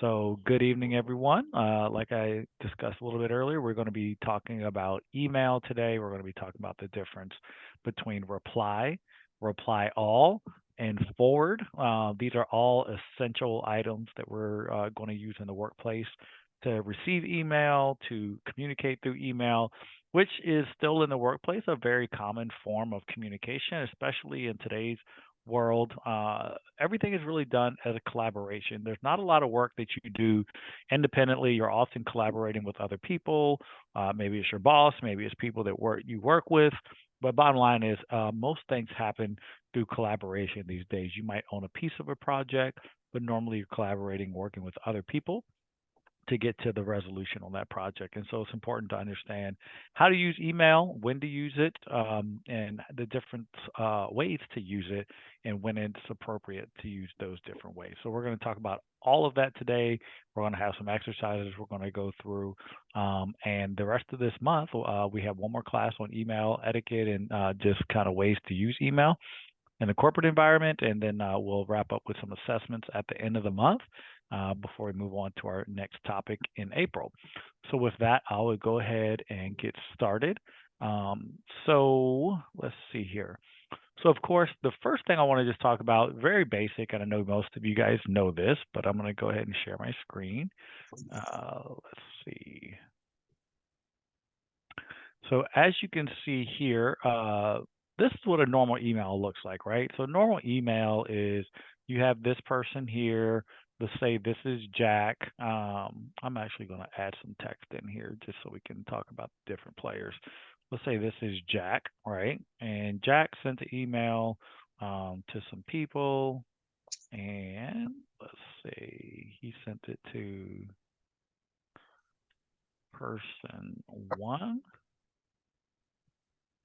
So, good evening, everyone. Like I discussed a little bit earlier, we're going to be talking about email today. We're going to be talking about the difference between reply, reply all, and forward. These are all essential items that we're going to use in the workplace to receive email, to communicate through email, which is still in the workplace a very common form of communication, especially in today's world. Everything is really done as a collaboration. There's not a lot of work that you do independently. You're often collaborating with other people. Maybe it's your boss, maybe it's people that you work with. But bottom line is, most things happen through collaboration these days. You might own a piece of a project, but normally you're collaborating, working with other people to get to the resolution on that project. And so it's important to understand how to use email, when to use it, and the different ways to use it, and when it's appropriate to use those different ways. So we're going to talk about all of that today. We're going to have some exercises we're going to go through. And the rest of this month, we have one more class on email etiquette and just kind of ways to use email in the corporate environment, and then we'll wrap up with some assessments at the end of the month before we move on to our next topic in April. So with that, I will go ahead and get started. Um, so let's see here. So of course, the first thing I want to just talk about, very basic, and I know most of you guys know this, but I'm going to go ahead and share my screen. Let's see. So as you can see here, this is what a normal email looks like, right? So normal email is you have this person here. Let's say this is Jack. I'm actually going to add some text in here just so we can talk about different players. Let's say this is Jack, right? And Jack sent an email to some people, and let's see, he sent it to person one.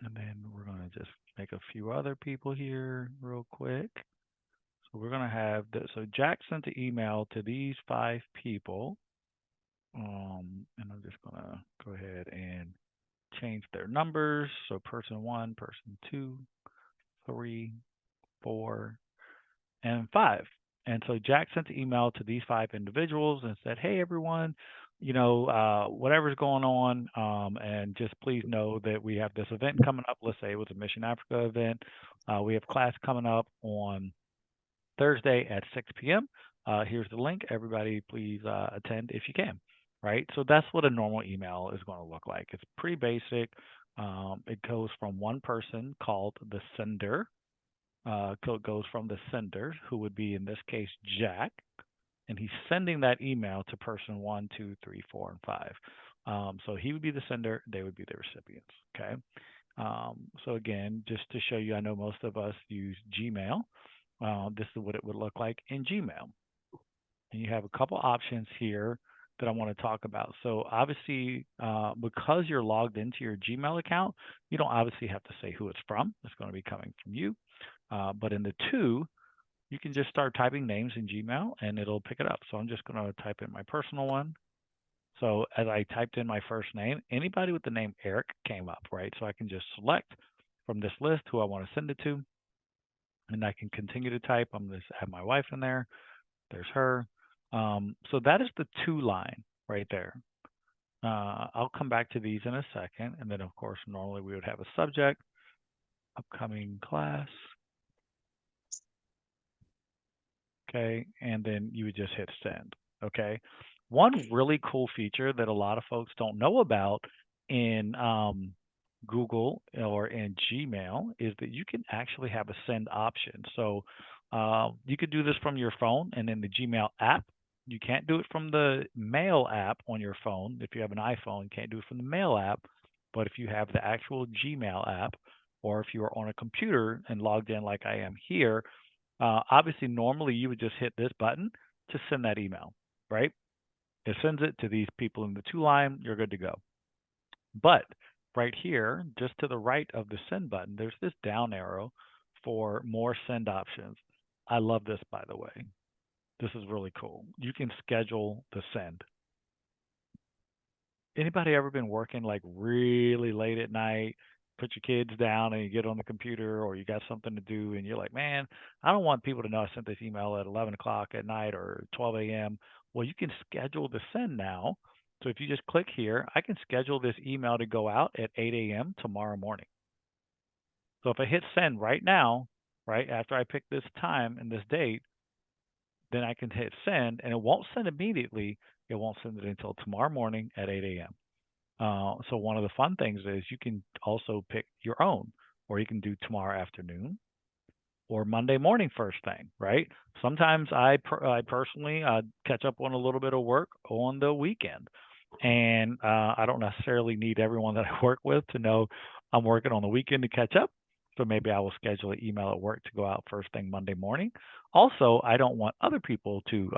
And then we're going to just make a few other people here real quick. So we're going to have this. So Jack sent the email to these 5 people. And I'm just going to go ahead and change their numbers. So person one, person two, three, 4, and 5. And so Jack sent the email to these 5 individuals and said, "Hey, everyone, whatever's going on, and just please know that we have this event coming up. Let's say it was a Mission Africa event. We have class coming up on Thursday at 6 p.m. Here's the link. Everybody, please attend if you can." Right? So that's what a normal email is going to look like. It's pretty basic. It goes from one person called the sender. Code goes from the sender, who would be in this case Jack, and he's sending that email to person one, two, three, 4, and 5. So he would be the sender, they would be the recipients. Okay. So again, just to show you, I know most of us use Gmail. This is what it would look like in Gmail. And you have a couple options here that I want to talk about. So obviously, because you're logged into your Gmail account, you don't obviously have to say who it's from. It's going to be coming from you. But in the two, you can just start typing names in Gmail and it'll pick it up. So I'm just going to type in my personal one. So as I typed in my first name, anybody with the name Eric came up, right? So I can just select from this list who I want to send it to, and I can continue to type. I'm going to have my wife in there. There's her. So that is the two line right there. I'll come back to these in a second. And then, of course, normally we would have a subject, upcoming class. Okay. And then you would just hit send. Okay. One really cool feature that a lot of folks don't know about in Google or in Gmail is that you can actually have a send option. So you could do this from your phone and in the Gmail app. You can't do it from the Mail app on your phone. If you have an iPhone, you can't do it from the Mail app. But if you have the actual Gmail app, or if you are on a computer and logged in like I am here, obviously normally you would just hit this button to send that email, right? It sends it to these people in the two line. You're good to go. But right here, just to the right of the send button, there's this down arrow for more send options. I love this, by the way. This is really cool. You can schedule the send. Anybody ever been working like really late at night, put your kids down and you get on the computer or you got something to do and you're like, man, I don't want people to know I sent this email at 11 o'clock at night or 12 a.m. Well, you can schedule the send now. So if you just click here, I can schedule this email to go out at 8 a.m. tomorrow morning. So if I hit send right now, right after I pick this time and this date, then I can hit send and it won't send immediately. It won't send it until tomorrow morning at 8 a.m. So one of the fun things is you can also pick your own, or you can do tomorrow afternoon or Monday morning first thing, right? Sometimes I personally catch up on a little bit of work on the weekend, and I don't necessarily need everyone that I work with to know I'm working on the weekend to catch up. So maybe I will schedule an email at work to go out first thing Monday morning. Also, I don't want other people to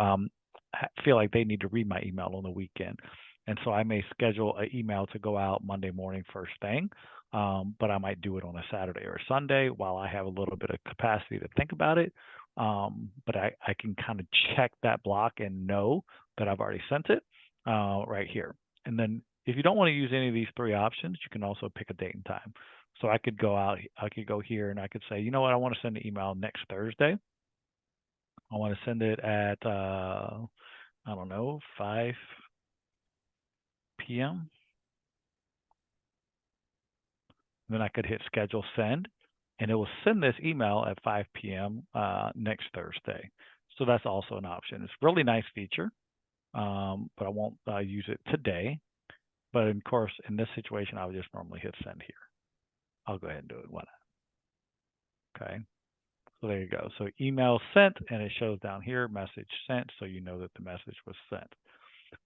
feel like they need to read my email on the weekend. And so I may schedule an email to go out Monday morning first thing, but I might do it on a Saturday or Sunday while I have a little bit of capacity to think about it. But I can kind of check that block and know that I've already sent it right here. And then if you don't want to use any of these three options, you can also pick a date and time. So I could go here and I could say, you know what, I want to send an email next Thursday. I want to send it at, I don't know, 5 p.m. Then I could hit schedule send, and it will send this email at 5 p.m. Next Thursday. So that's also an option. It's a really nice feature, but I won't use it today. But of course, in this situation, I would just normally hit send here. I'll go ahead and do it. Why not? Okay. So there you go. So email sent, and it shows down here, message sent, so you know that the message was sent.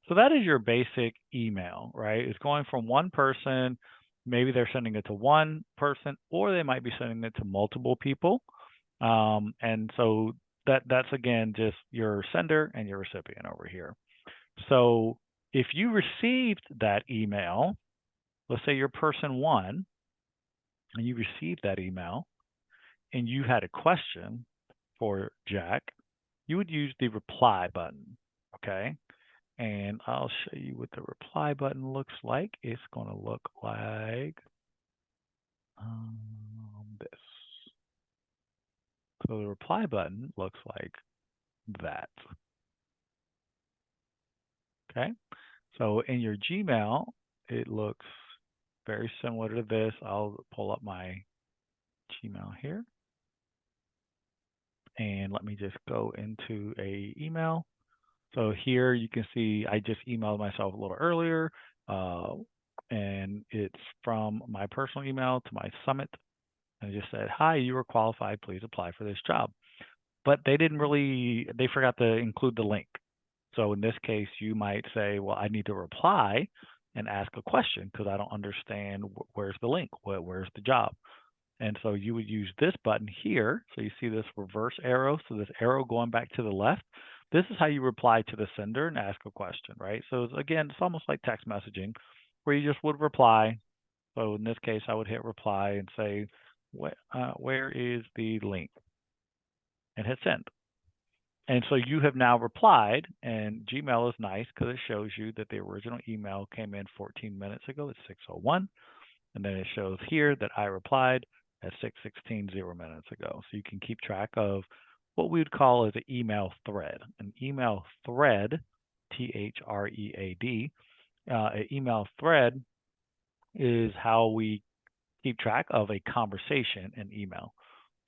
So that is your basic email, right? It's going from one person. Maybe they're sending it to one person, or they might be sending it to multiple people. And so that's again just your sender and your recipient over here. So if you received that email, let's say you're person one, and you received that email, and you had a question for Jack, you would use the reply button. Okay. And I'll show you what the reply button looks like. It's going to look like this. So the reply button looks like that. Okay. So in your Gmail, it looks very similar to this. I'll pull up my Gmail here. And let me just go into a email. So here you can see I just emailed myself a little earlier, and it's from my personal email to my Summit. And it just said, "Hi, you are qualified. Please apply for this job." But they forgot to include the link. So in this case, you might say, "Well, I need to reply and ask a question because I don't understand where's the link, where's the job." And so you would use this button here. So you see this reverse arrow. So this arrow going back to the left. This is how you reply to the sender and ask a question, right? So again, it's almost like text messaging where you just would reply. So in this case, I would hit reply and say, where is the link? And hit send. And so you have now replied, and Gmail is nice because it shows you that the original email came in 14 minutes ago at 6:01. And then it shows here that I replied at 6:16 minutes ago. So you can keep track of what we would call as an email thread. An email thread, THREAD, an email thread is how we keep track of a conversation in email.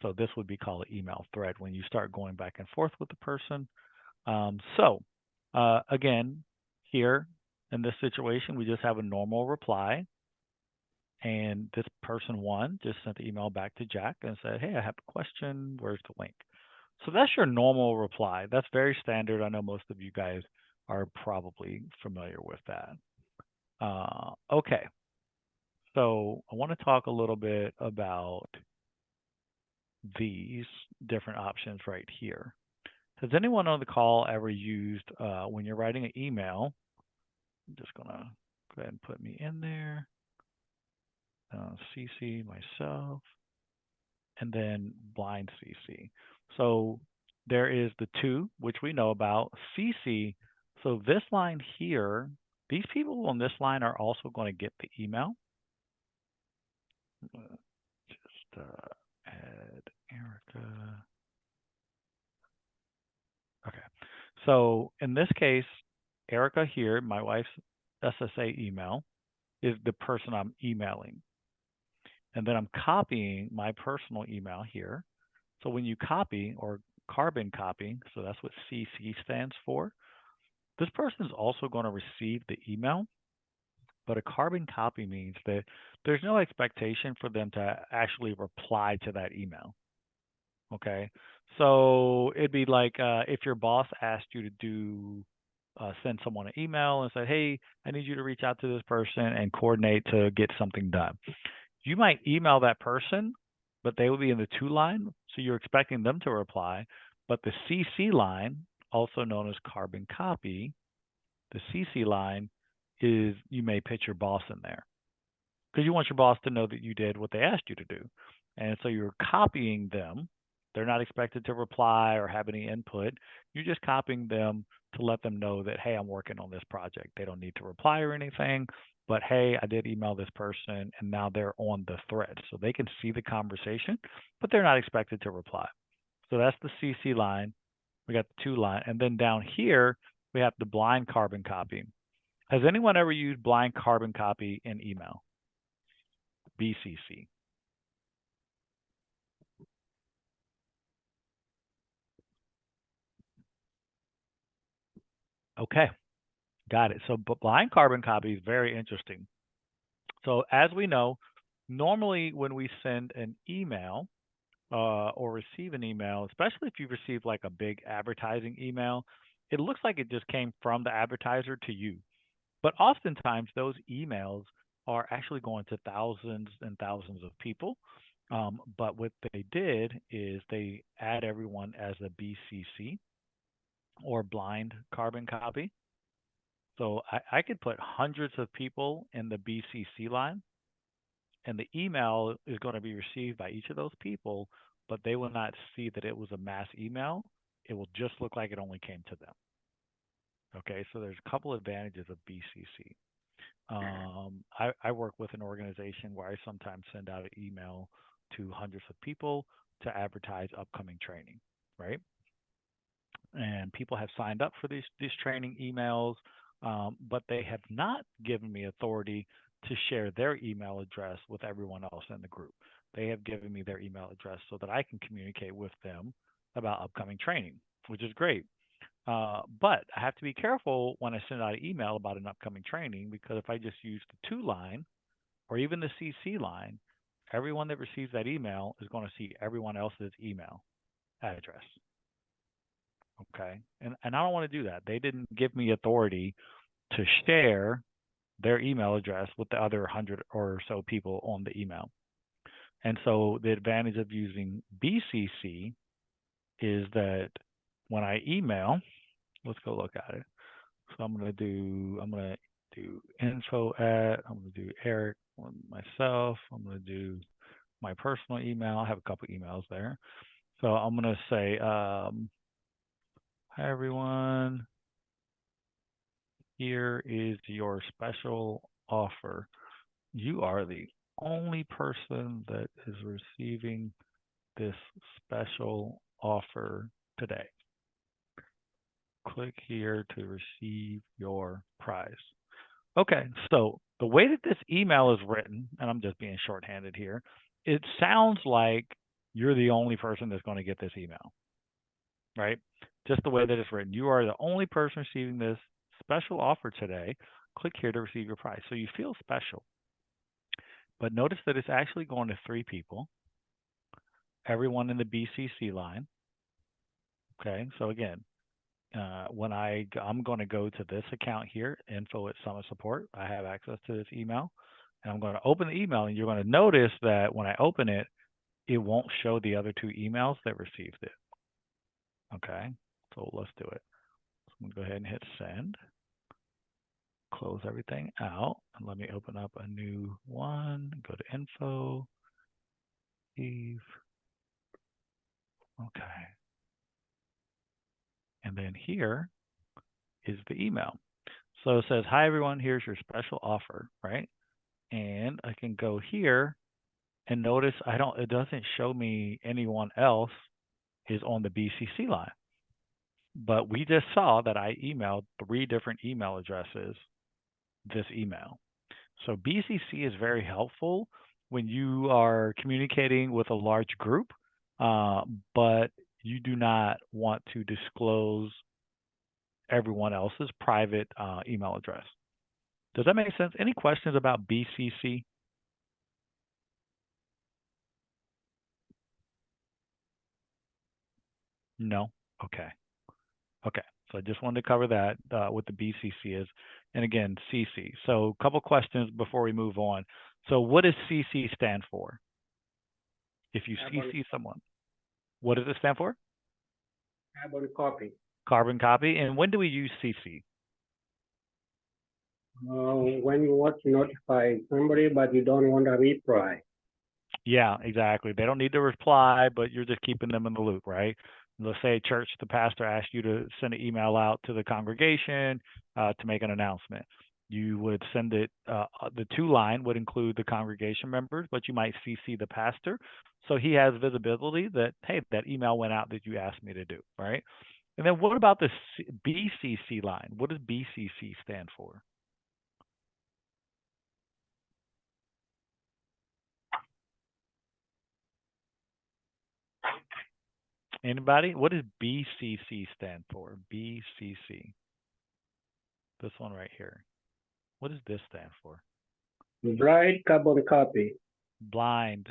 So this would be called an email thread when you start going back and forth with the person. Again, here in this situation, we just have a normal reply. And this person one just sent the email back to Jack and said, "Hey, I have a question. Where's the link?" So that's your normal reply. That's very standard. I know most of you guys are probably familiar with that. Okay. So I want to talk a little bit about these different options right here. Has anyone on the call ever used, when you're writing an email, I'm just going to go ahead and put me in there, CC myself, and then blind CC. So there is the two, which we know about, CC. So this line here, these people on this line are also going to get the email. Just add Erica. Okay. So in this case, Erica here, my wife's SSA email, is the person I'm emailing. And then I'm copying my personal email here. So when you copy or carbon copy, so that's what CC stands for, this person is also going to receive the email, but a carbon copy means that there's no expectation for them to actually reply to that email. Okay. So it'd be like if your boss asked you to send someone an email and said, hey, I need you to reach out to this person and coordinate to get something done. You might email that person, but they will be in the to line. So you're expecting them to reply. But the CC line, also known as carbon copy, the CC line is you may put your boss in there because you want your boss to know that you did what they asked you to do. And so you're copying them. They're not expected to reply or have any input. You're just copying them to let them know that, hey, I'm working on this project. They don't need to reply or anything, but hey, I did email this person and now they're on the thread. So they can see the conversation, but they're not expected to reply. So that's the CC line. We got the to line. And then down here, we have the blind carbon copy. Has anyone ever used blind carbon copy in email? BCC. Okay, got it. So blind carbon copy is very interesting. So as we know, normally when we send an email or receive an email, especially if you receive like a big advertising email, it looks like it just came from the advertiser to you. But oftentimes those emails are actually going to thousands and thousands of people. But what they did is they add everyone as a BCC or blind carbon copy. So I could put hundreds of people in the BCC line, and the email is going to be received by each of those people, but they will not see that it was a mass email. It will just look like it only came to them. Okay, so there's a couple advantages of BCC. I work with an organization where I sometimes send out an email to hundreds of people to advertise upcoming training, right? And people have signed up for these training emails, but they have not given me authority to share their email address with everyone else in the group. They have given me their email address so that I can communicate with them about upcoming training, which is great. But I have to be careful when I send out an email about an upcoming training because if I just use the to line or even the CC line, everyone that receives that email is going to see everyone else's email address. Okay. And I don't want to do that. They didn't give me authority to share their email address with the other 100 or so people on the email. And so the advantage of using BCC is that when I email, let's go look at it. So I'm going to do info at, I'm going to do Eric myself. I'm going to do my personal email. I have a couple emails there. So I'm going to say, hi everyone. Here is your special offer. You are the only person that is receiving this special offer today. Click here to receive your prize. Okay, so the way that this email is written, and I'm just being shorthanded here, it sounds like you're the only person that's going to get this email, right? Just the way that it's written. You are the only person receiving this special offer today. Click here to receive your prize. So you feel special. But notice that it's actually going to 3 people, everyone in the BCC line. Okay, so again, when I'm going to go to this account here, info at Summit Support. I have access to this email, and I'm going to open the email, and you're going to notice that when I open it, it won't show the other 2 emails that received it. Okay, so let's do it. So I'm going to go ahead and hit send. Close everything out, and let me open up a new one. Go to info. Eve. Okay. And then here is the email. So it says, hi everyone, here's your special offer, right? And I can go here And notice it doesn't show me anyone else is on the BCC line. But we just saw that I emailed 3 different email addresses this email. So BCC is very helpful when you are communicating with a large group, but you do not want to disclose everyone else's private email address. Does that make sense? Any questions about BCC? No? Okay. Okay. So I just wanted to cover that what the BCC is. And again, CC. So a couple questions before we move on. So what does CC stand for? If you CC someone, what does it stand for? Carbon copy. Carbon copy. And when do we use CC? When you want to notify somebody, but you don't want a reply. Yeah, exactly. They don't need to reply, but you're just keeping them in the loop, right? Let's say church, the pastor asked you to send an email out to the congregation to make an announcement. You would send it, the to line would include the congregation members, but you might CC the pastor. So he has visibility that, hey, that email went out that you asked me to do, right? And then what about the BCC line? What does BCC stand for? Anybody? What does BCC stand for? BCC. This one right here. What does this stand for? Blind carbon copy. Blind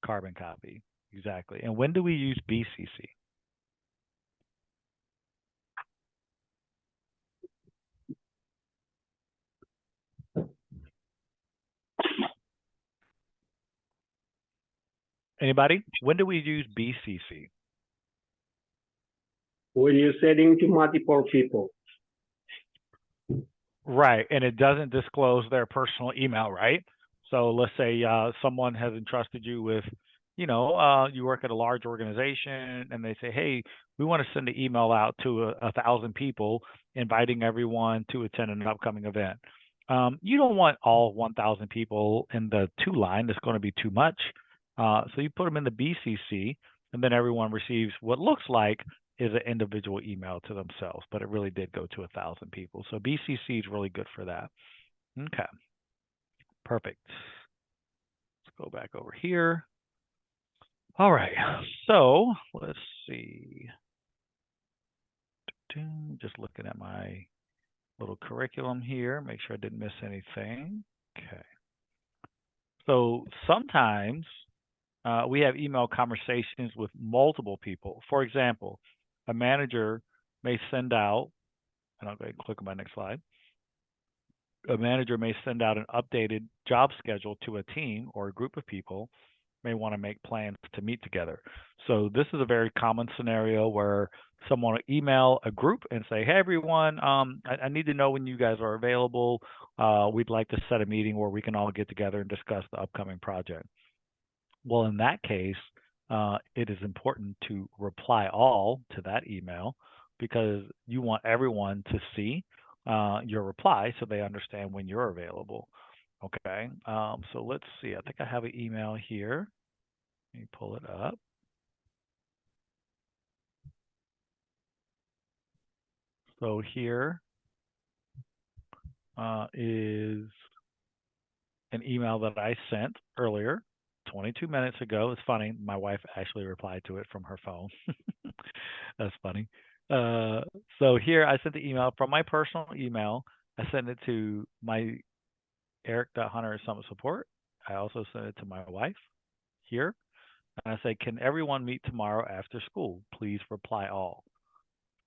carbon copy. Exactly. And when do we use BCC? Anybody? When do we use BCC? When you're sending to multiple people. Right. And it doesn't disclose their personal email, right? So let's say someone has entrusted you with, you work at a large organization and they say, hey, we want to send an email out to 1,000 people, inviting everyone to attend an upcoming event. You don't want all 1,000 people in the to line. That's going to be too much. So you put them in the BCC, and then everyone receives what looks like is an individual email to themselves, but it really did go to 1,000 people. So BCC is really good for that. Okay, perfect. Let's go back over here. All right, so let's see. Just looking at my little curriculum here, make sure I didn't miss anything. Okay. So sometimes we have email conversations with multiple people. For example, a manager may send out, and I'll go ahead and click on my next slide. A manager may send out an updated job schedule to a team or a group of people, may want to make plans to meet together. So this is a very common scenario where someone will email a group and say, hey, everyone, I need to know when you guys are available. We'd like to set a meeting where we can all get together and discuss the upcoming project. Well, in that case, it is important to reply all to that email because you want everyone to see your reply so they understand when you're available. Okay, so let's see. I think I have an email here. Let me pull it up. So here is an email that I sent earlier, 22 minutes ago. It's funny. My wife actually replied to it from her phone. That's funny. So here I sent the email from my personal email. I sent it to my Eric.Hunter Summit Support. I also sent it to my wife here. And I say, can everyone meet tomorrow after school? Please reply all.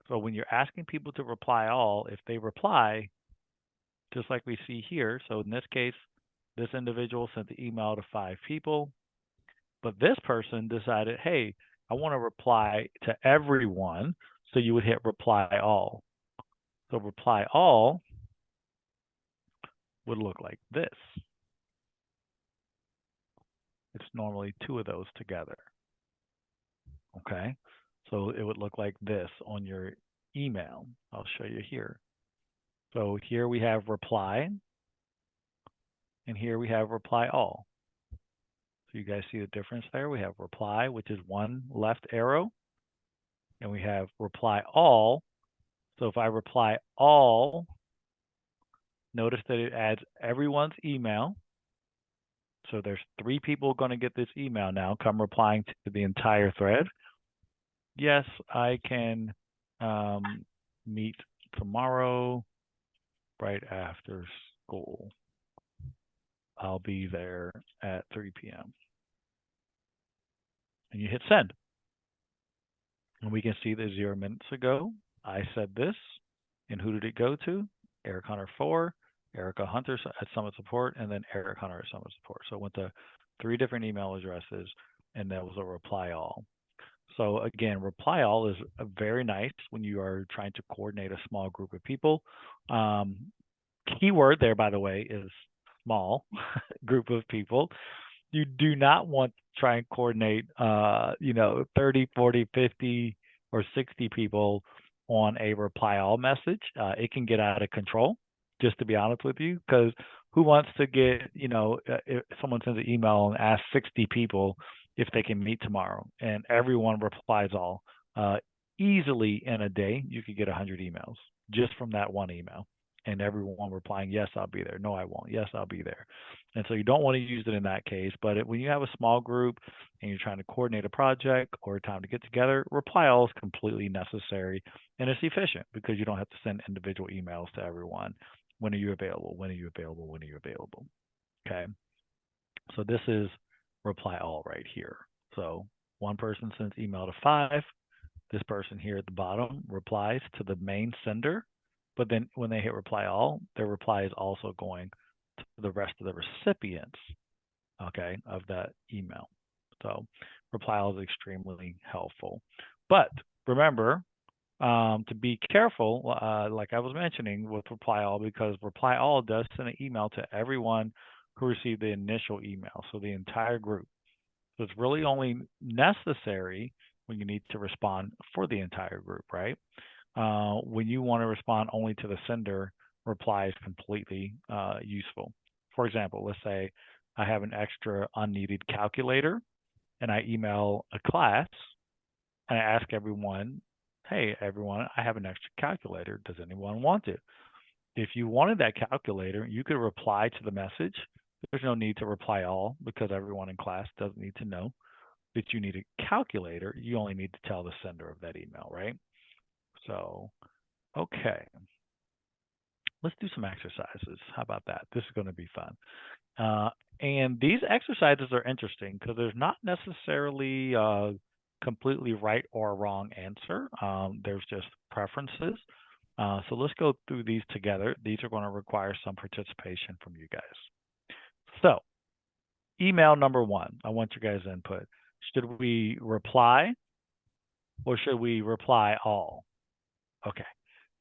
So when you're asking people to reply all, if they reply, just like we see here, so in this case, this individual sent the email to 5 people, but this person decided, hey, I want to reply to everyone. So you would hit reply all. So reply all would look like this. It's normally 2 of those together. Okay. So it would look like this on your email. I'll show you here. So here we have reply, and here we have reply all. So you guys see the difference there? We have reply, which is one left arrow, and we have reply all. So if I reply all, notice that it adds everyone's email. So there's 3 people going to get this email now, come replying to the entire thread. Yes, I can meet tomorrow right after school. I'll be there at 3 p.m. And you hit send. And we can see that 0 minutes ago, I said this. And who did it go to? Eric Hunter 4, Erica Hunter at Summit Support, and then Eric Hunter at Summit Support. So it went to 3 different email addresses, and that was a reply all. So again, reply all is very nice when you are trying to coordinate a small group of people. Keyword there, by the way, is small group of people. You do not want to try and coordinate, 30, 40, 50, or 60 people on a reply all message. It can get out of control, just to be honest with you, because who wants to get, if someone sends an email and asks 60 people if they can meet tomorrow and everyone replies all, easily in a day, you could get 100 emails just from that one email. And everyone replying, yes, I'll be there. No, I won't. Yes, I'll be there. And so you don't want to use it in that case. But when you have a small group and you're trying to coordinate a project or time to get together, reply all is completely necessary. And it's efficient because you don't have to send individual emails to everyone. When are you available? When are you available? When are you available? Okay. So this is reply all right here. So one person sends email to 5. This person here at the bottom replies to the main sender. But then when they hit reply all, their reply is also going to the rest of the recipients, okay, of that email. So reply all is extremely helpful. But remember to be careful, like I was mentioning with reply all, because reply all does send an email to everyone who received the initial email, so the entire group. So it's really only necessary when you need to respond for the entire group, right? When you want to respond only to the sender, reply is completely useful. For example, let's say I have an extra unneeded calculator and I email a class and I ask everyone, hey, everyone, I have an extra calculator. Does anyone want it? If you wanted that calculator, you could reply to the message. There's no need to reply all because everyone in class doesn't need to know that you need a calculator. You only need to tell the sender of that email, right? So, okay. Let's do some exercises. How about that? This is going to be fun. And these exercises are interesting because there's not necessarily a completely right or wrong answer. There's just preferences. So let's go through these together. These are going to require some participation from you guys. So, email number 1. I want your guys' input. Should we reply or should we reply all? Okay.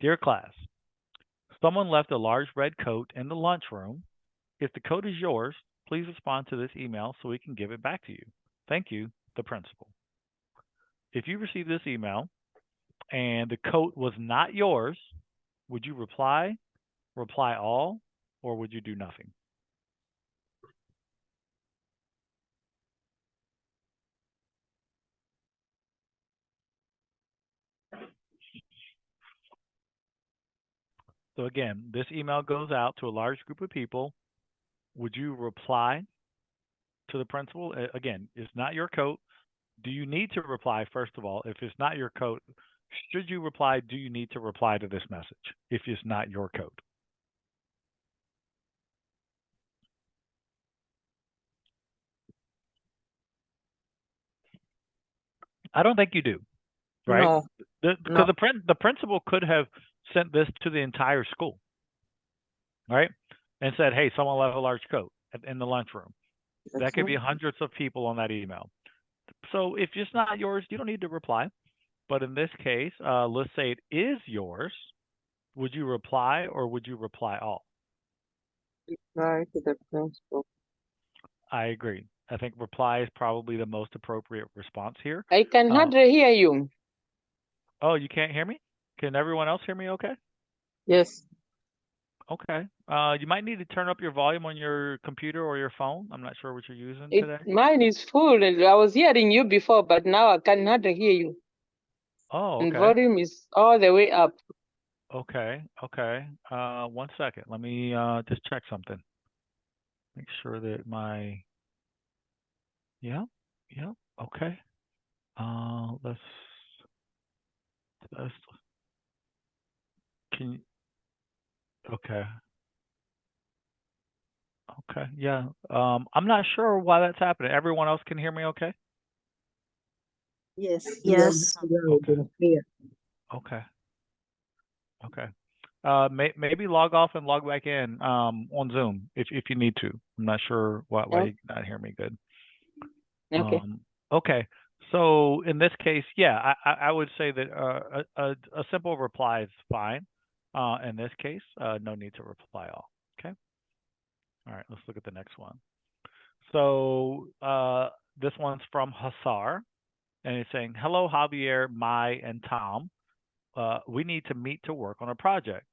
Dear class, someone left a large red coat in the lunchroom. If the coat is yours, please respond to this email so we can give it back to you. Thank you, the principal. If you receive this email and the coat was not yours, would you reply all, or would you do nothing? So again, this email goes out to a large group of people. Would you reply to the principal? Again, it's not your coat. Do you need to reply, first of all? If it's not your coat, should you reply? Do you need to reply to this message if it's not your coat? I don't think you do, right? No, Because no. the principal could have sent this to the entire school, right? And said, hey, someone left a large coat in the lunchroom. That could be hundreds of people on that email. So if it's not yours, you don't need to reply. But in this case, let's say it is yours. Would you reply or would you reply all? Reply to the principal. I agree. I think reply is probably the most appropriate response here. I can hardly hear you. Oh, you can't hear me? Can everyone else hear me okay? Yes. Okay. You might need to turn up your volume on your computer or your phone. I'm not sure what you're using today. Mine is full. And I was hearing you before, but now I can hardly hear you. Oh, And okay. volume is all the way up. Okay. Okay. 1 second. Let me just check something. Make sure that my yeah. Okay. Let's can you okay. Okay. Yeah. I'm not sure why that's happening. Everyone else can hear me okay? Yes. Yes. Okay. Okay. Okay. Maybe log off and log back in on Zoom if you need to. I'm not sure why you cannot hear me good. Okay. Okay. So in this case, yeah, I would say that a simple reply is fine. In this case, no need to reply all. Okay. All right. Let's look at the next one. So this one's from Hassar, and it's saying, "Hello, Javier, Mai, and Tom. We need to meet to work on a project.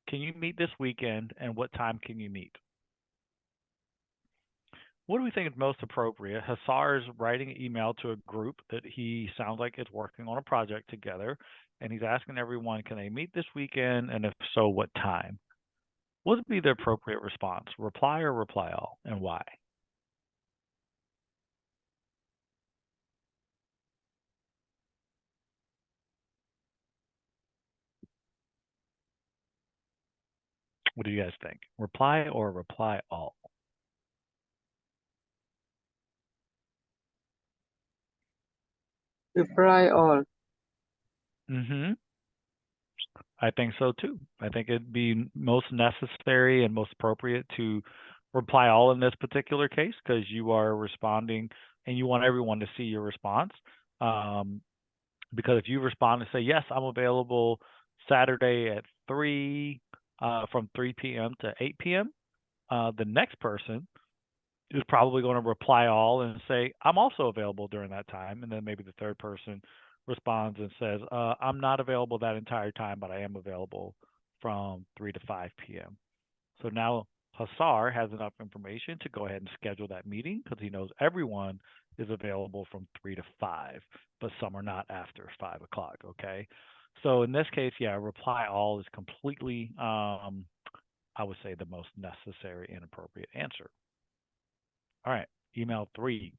Can you meet this weekend, and what time can you meet?" What do we think is most appropriate? Hassar is writing an email to a group that he sounds like is working on a project together, and he's asking everyone, can they meet this weekend, and if so, what time? What would be the appropriate response? Reply or reply all, and why? What do you guys think? Reply or reply all? Reply all. Mm-hmm. I think so too. I think it'd be most necessary and most appropriate to reply all in this particular case because you are responding and you want everyone to see your response. Because if you respond and say, yes, I'm available Saturday at 3, from 3 p.m. to 8 p.m., the next person is probably going to reply all and say, I'm also available during that time. And then maybe the third person responds and says, I'm not available that entire time, but I am available from 3 to 5 p.m. So now Hassar has enough information to go ahead and schedule that meeting because he knows everyone is available from 3 to 5, but some are not after 5 o'clock. Okay. So in this case, yeah, reply all is completely, I would say, the most necessary and appropriate answer. All right, email 3.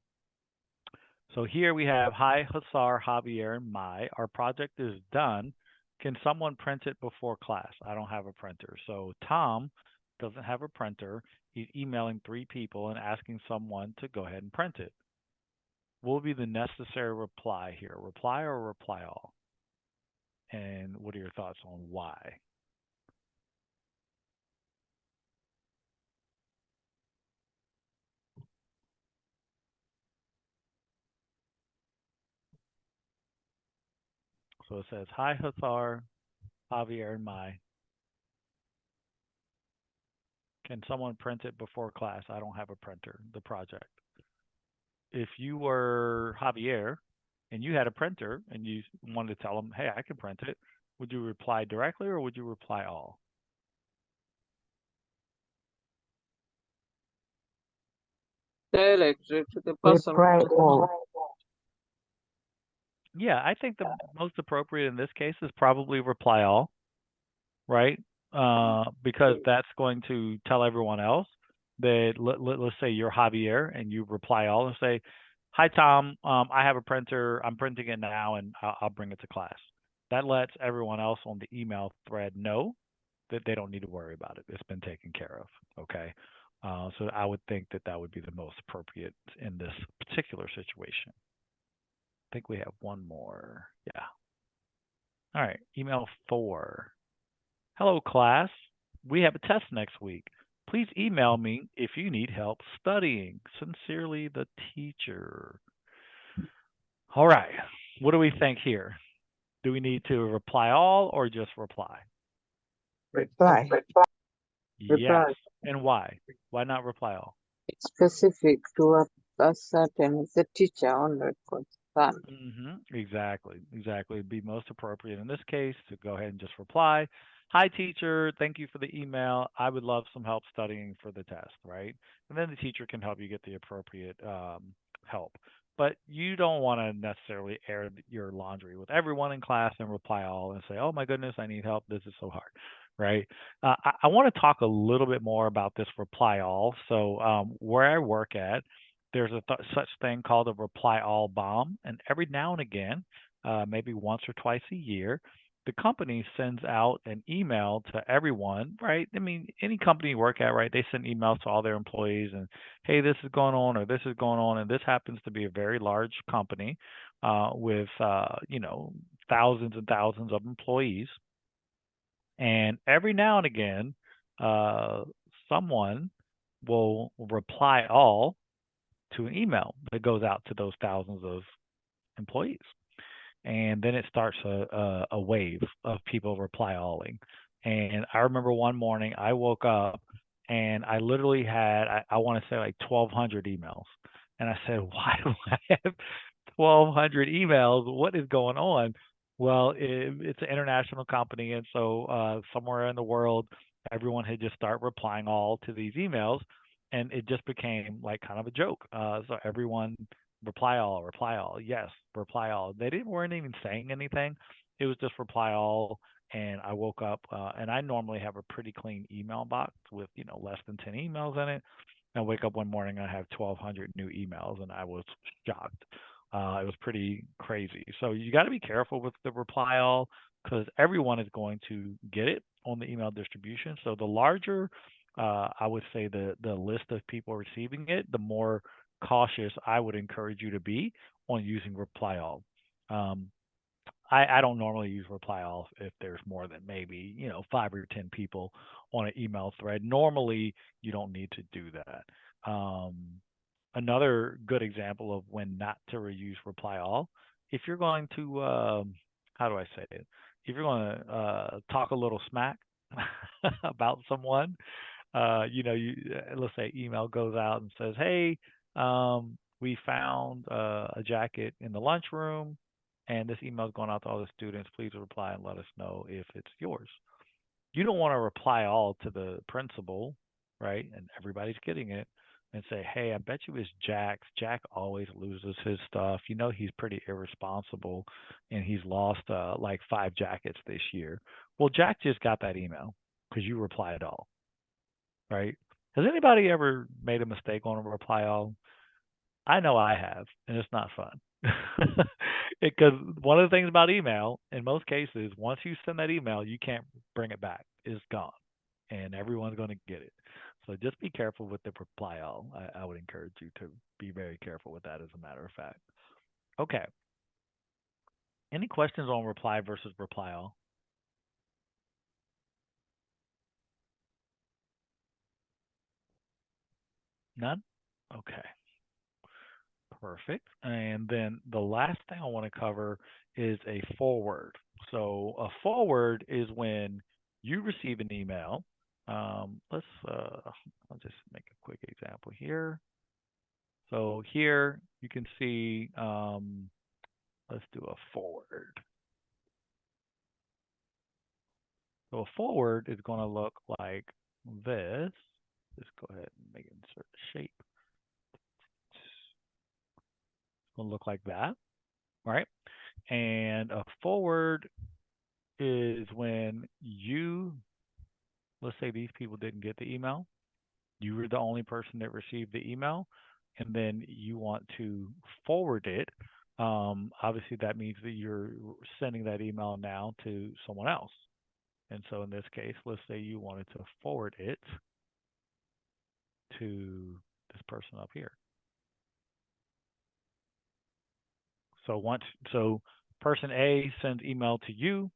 So here we have, hi, Hassar, Javier, and Mai. Our project is done. Can someone print it before class? I don't have a printer. So Tom doesn't have a printer. He's emailing 3 people and asking someone to go ahead and print it. What will be the necessary reply here? Reply or reply all? And what are your thoughts on why? So it says, hi, Hassar, Javier, and Mai. Can someone print it before class? I don't have a printer, the project. If you were Javier and you had a printer and you wanted to tell them, hey, I can print it, would you reply directly or would you reply all? Direct to the person. Reply all. Yeah, I think the most appropriate in this case is probably reply all, right? Because that's going to tell everyone else that let's say you're Javier and you reply all and say, hi, Tom, I have a printer. I'm printing it now and I'll bring it to class. That lets everyone else on the email thread know that they don't need to worry about it. It's been taken care of. Okay. So I would think that that would be the most appropriate in this particular situation. I think we have one more. Yeah. All right. Email 4. Hello, class. We have a test next week. Please email me if you need help studying. Sincerely, the teacher. All right. What do we think here? Do we need to reply all or just reply? Reply. Yes. And why? Why not reply all? It's specific to a certain, it's a teacher on record. Fun. Exactly. It'd be most appropriate in this case to go ahead and just reply, "Hi, teacher. Thank you for the email. I would love some help studying for the test," right? And then the teacher can help you get the appropriate help. But you don't want to necessarily air your laundry with everyone in class and reply all and say, "Oh my goodness, I need help. This is so hard," right? I want to talk a little bit more about this reply all. So where I work at, there's a such thing called a reply all bomb, and every now and again, maybe once or twice a year, the company sends out an email to everyone, right? I mean, any company you work at, right? They send emails to all their employees and, "Hey, this is going on," or "This is going on," and this happens to be a very large company with thousands and thousands of employees. And every now and again, someone will reply all to an email that goes out to those thousands of employees. And then it starts a wave of people reply alling. And I remember one morning I woke up and I literally had, I want to say like 1,200 emails. And I said, "Why do I have 1,200 emails? What is going on?" Well, it's an international company. And so somewhere in the world, everyone had just started replying all to these emails. And it just became like kind of a joke. So everyone reply all, yes, reply all. They weren't even saying anything. It was just reply all. And I woke up, and I normally have a pretty clean email box with less than 10 emails in it. I wake up one morning, I have 1,200 new emails, and I was shocked. It was pretty crazy. So you got to be careful with the reply all because everyone is going to get it on the email distribution. So the larger, I would say the list of people receiving it, the more cautious I would encourage you to be on using reply all. I don't normally use reply all if there's more than maybe 5 or 10 people on an email thread. Normally, you don't need to do that. Another good example of when not to reuse reply all, if you're going to how do I say it? If you're going to talk a little smack about someone, let's say email goes out and says, "Hey, we found a jacket in the lunchroom, and this email is going out to all the students. Please reply and let us know if it's yours." You don't want to reply all to the principal, right? And everybody's getting it, and say, "Hey, I bet you it's Jack's. Jack always loses his stuff. He's pretty irresponsible, and he's lost like 5 jackets this year." Well, Jack just got that email because you replied all, right? Has anybody ever made a mistake on a reply all? I know I have, and it's not fun. Because one of the things about email, in most cases, once you send that email, you can't bring it back. It's gone, and everyone's going to get it. So just be careful with the reply all. I would encourage you to be very careful with that, as a matter of fact. Okay. Any questions on reply versus reply all? None? Okay. Perfect. And then the last thing I want to cover is a forward. So a forward is when you receive an email. I'll just make a quick example here. So here you can see, let's do a forward. So a forward is going to look like this. Just go ahead and make it insert shape. It's going to look like that, right? And a forward is when let's say these people didn't get the email. You were the only person that received the email, and then you want to forward it. Obviously, that means that you're sending that email now to someone else. And so in this case, let's say you wanted to forward it to this person up here. So person A sends email to you,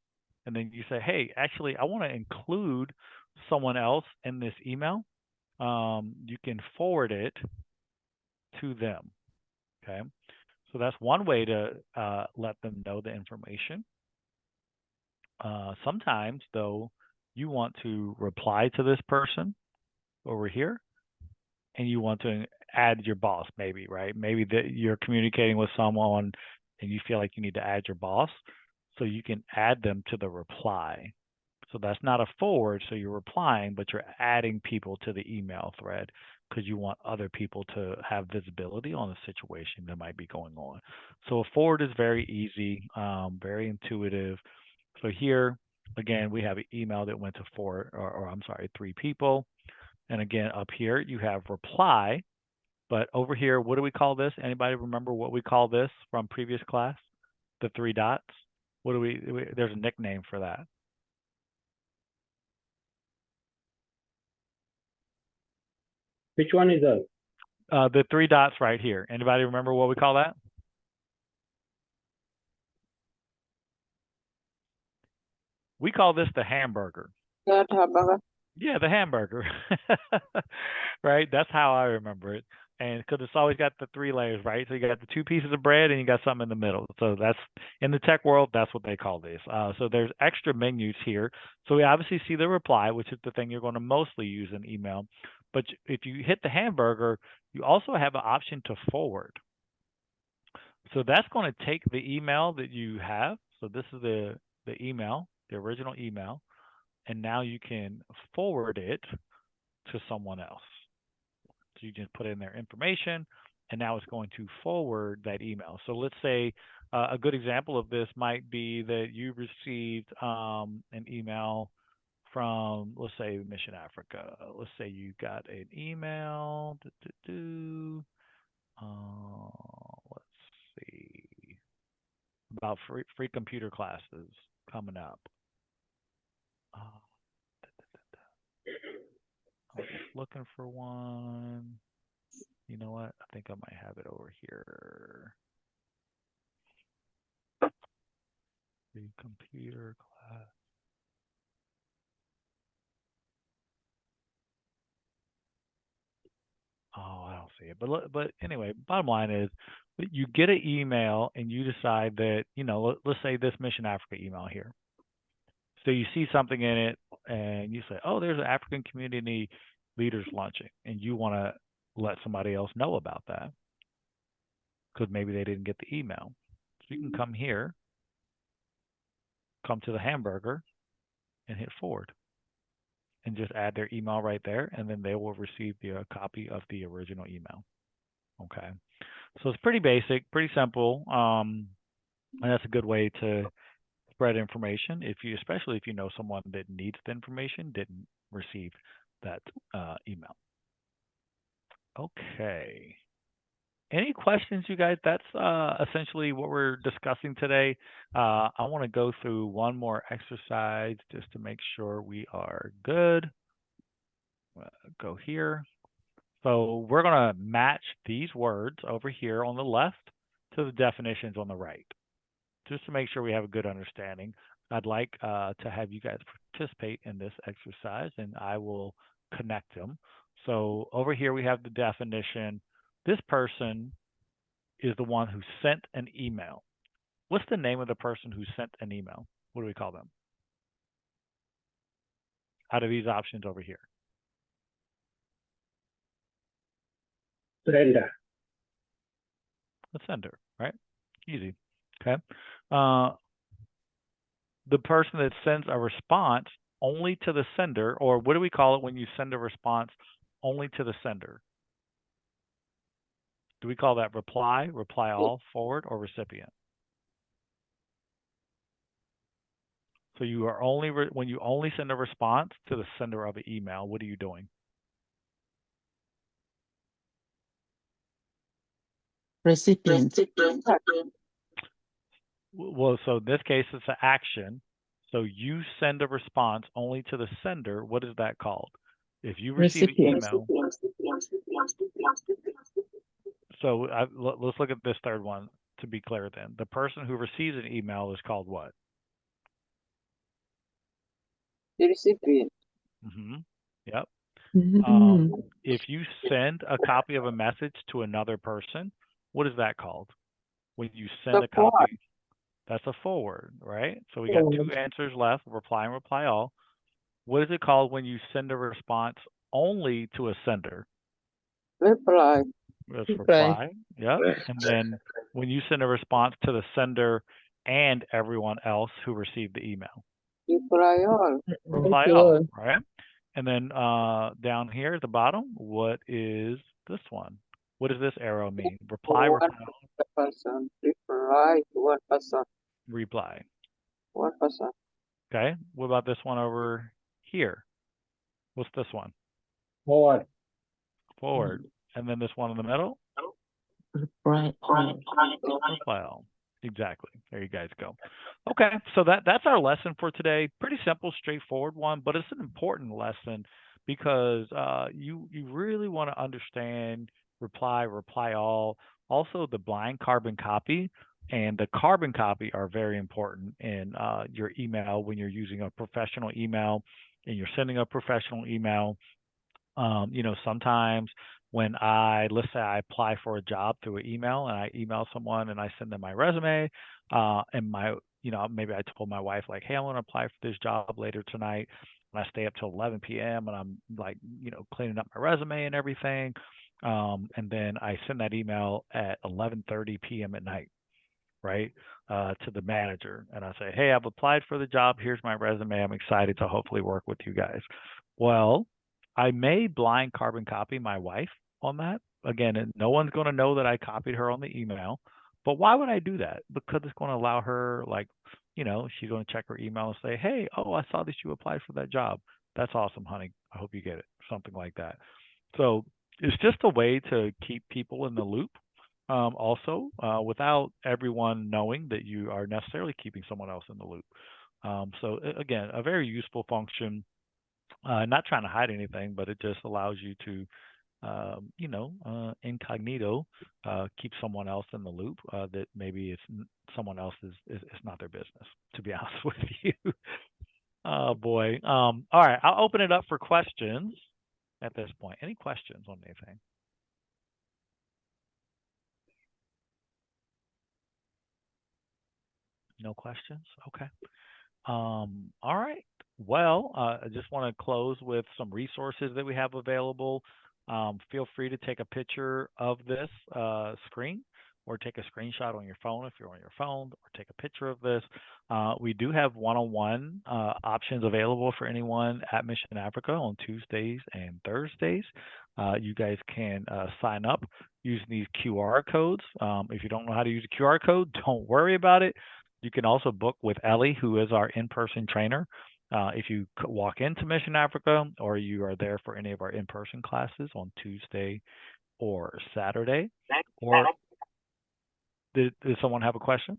and then you say, "Hey, actually, I want to include someone else in this email." You can forward it to them. Okay, so that's one way to let them know the information. Sometimes, though, you want to reply to this person over here, and you want to add your boss, maybe, right? Maybe that you're communicating with someone and you feel like you need to add your boss, so you can add them to the reply. So that's not a forward, so you're replying, but you're adding people to the email thread because you want other people to have visibility on the situation that might be going on. So a forward is very easy, very intuitive. So here, again, we have an email that went to three people. And again, up here, you have reply. But over here, what do we call this? Anybody remember what we call this from previous class? The three dots? What do there's a nickname for that. Which one is that? The three dots right here. Anybody remember what we call that? We call this the hamburger. That hamburger. Yeah, the hamburger. Right? That's how I remember it. And because it's always got the three layers, right? So you got the two pieces of bread and you got something in the middle. So that's in the tech world, that's what they call this. So there's extra menus here. So we obviously see the reply, which is the thing you're going to mostly use in email. But if you hit the hamburger, you also have an option to forward. So that's going to take the email that you have. So this is the email, the original email, and now you can forward it to someone else. So you just put in their information, and now it's going to forward that email. So let's say a good example of this might be that you received an email from, let's say, Mission Africa. Let's say you got an email. Let's see, about free computer classes coming up. I'm just looking for one. You know what? I think I might have it over here. Free computer class. Oh, I don't see it. But anyway, bottom line is you get an email and you decide that, let's say this Mission Africa email here. So you see something in it and you say, oh, there's an African community leaders launching, and you want to let somebody else know about that because maybe they didn't get the email. So you can come here, come to the hamburger, and hit forward, and just add their email right there, and then they will receive the copy of the original email. Okay, so it's pretty basic, pretty simple, and that's a good way to spread information, especially if you know someone that needs the information, didn't receive that email. Okay. Any questions, you guys? That's essentially what we're discussing today. I want to go through one more exercise just to make sure we are good. Go here. So we're going to match these words over here on the left to the definitions on the right, just to make sure we have a good understanding. I'd like to have you guys participate in this exercise, and I will connect them. So over here we have the definition. This person is the one who sent an email. What's the name of the person who sent an email? What do we call them? Out of these options over here. Sender. The sender, right? Easy. Okay. The person that sends a response only to the sender, or what do we call it when you send a response only to the sender? Do we call that reply all, forward, or recipient? So you are only when you only send a response to the sender of an email, what are you doing? Recipient. Well, so in this case, it's an action. So you send a response only to the sender. What is that called? If you receive an email. So let's look at this third one to be clear then. The person who receives an email is called what? The recipient. Yep. Mhm. If you send a copy of a message to another person, what is that called? When you send a copy, that's a forward, right? So we got two answers left, reply and reply all. What is it called when you send a response only to a sender? Reply. That's Reply. reply. Yep. And then when you send a response to the sender and everyone else who received the email. Reply all. Reply Okay, all, all. right? And then down here at the bottom, what is this one? What does this arrow mean? Reply, One reply, person. Reply to one person. reply. One person. Okay. What about this one over here? What's this one? Forward. Forward. And then this one in the middle? Right. Reply all. Exactly. There you guys go. Okay, so that's our lesson for today. Pretty simple, straightforward one, but it's an important lesson because you really want to understand reply all. Also, the blind carbon copy and the carbon copy are very important in your email when you're using a professional email and you're sending a professional email. Sometimes when let's say I apply for a job through an email and I email someone and I send them my resume, and maybe I told my wife like, hey, I want to apply for this job later tonight, and I stay up till 11 p.m. and I'm like, cleaning up my resume and everything, and then I send that email at 11:30 p.m. at night, right, to the manager, and I say, hey, I've applied for the job. Here's my resume. I'm excited to hopefully work with you guys. Well, I may blind carbon copy my wife on that. Again, and no one's going to know that I copied her on the email. But why would I do that? Because it's going to allow her, she's going to check her email and say, hey, oh, I saw that you applied for that job. That's awesome, honey. I hope you get it. Something like that. So it's just a way to keep people in the loop. Also, without everyone knowing that you are necessarily keeping someone else in the loop. So again, a very useful function. Not trying to hide anything, but it just allows you to, incognito, keep someone else in the loop that maybe someone else is not their business, to be honest with you. Oh boy. All right, I'll open it up for questions at this point. Any questions on anything? No questions? Okay. All right. Well, I just want to close with some resources that we have available. Feel free to take a picture of this screen or take a screenshot on your phone if you're on your phone, or take a picture of this. We do have one-on-one options available for anyone at Mission Africa on Tuesdays and Thursdays. You guys can sign up using these QR codes. If you don't know how to use a QR code, don't worry about it. You can also book with Ellie, who is our in-person trainer. If you walk into Mission Africa or you are there for any of our in-person classes on Tuesday or Saturday. Or did someone have a question?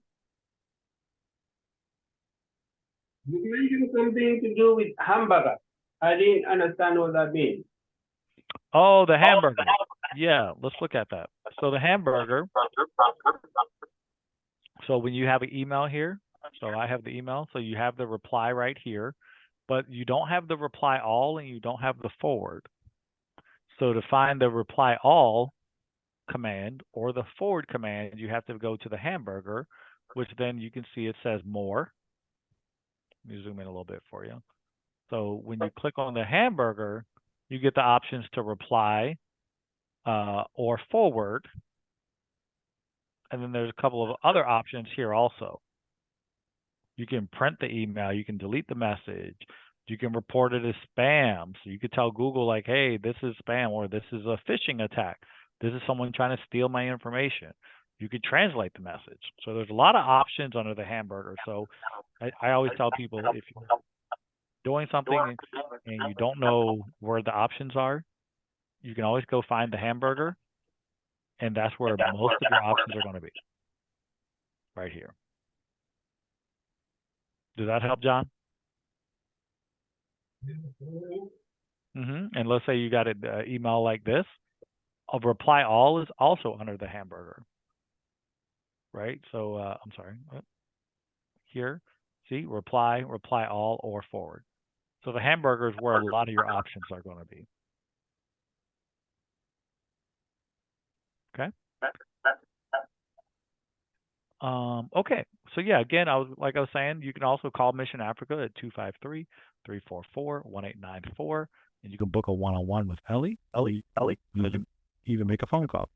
You mentioned something to do with hamburger. I didn't understand what that means. Oh, the hamburger. Yeah, let's look at that. So the hamburger. So when you have an email here, so I have the email, so you have the reply right here, but you don't have the reply all and you don't have the forward. So to find the reply all command or the forward command, you have to go to the hamburger, which then you can see it says more. Let me zoom in a little bit for you. So when you click on the hamburger, you get the options to reply or forward. And then there's a couple of other options here also. You can print the email, you can delete the message, you can report it as spam. So you could tell Google like, hey, this is spam, or this is a phishing attack. This is someone trying to steal my information. You could translate the message. So there's a lot of options under the hamburger. So I always tell people if you're doing something and you don't know where the options are, you can always go find the hamburger, and that's where most of your options are going to be, right here. Does that help, John? And let's say you got an email like this. A reply all is also under the hamburger, right? So I'm sorry. Here, see, reply all, or forward. So the hamburger is where a lot of your options are going to be. Okay. Okay. So yeah, again, I was saying, you can also call Mission Africa at 253-344-1894, and you can book a one-on-one with Ellie. Ellie, you can even make a phone call.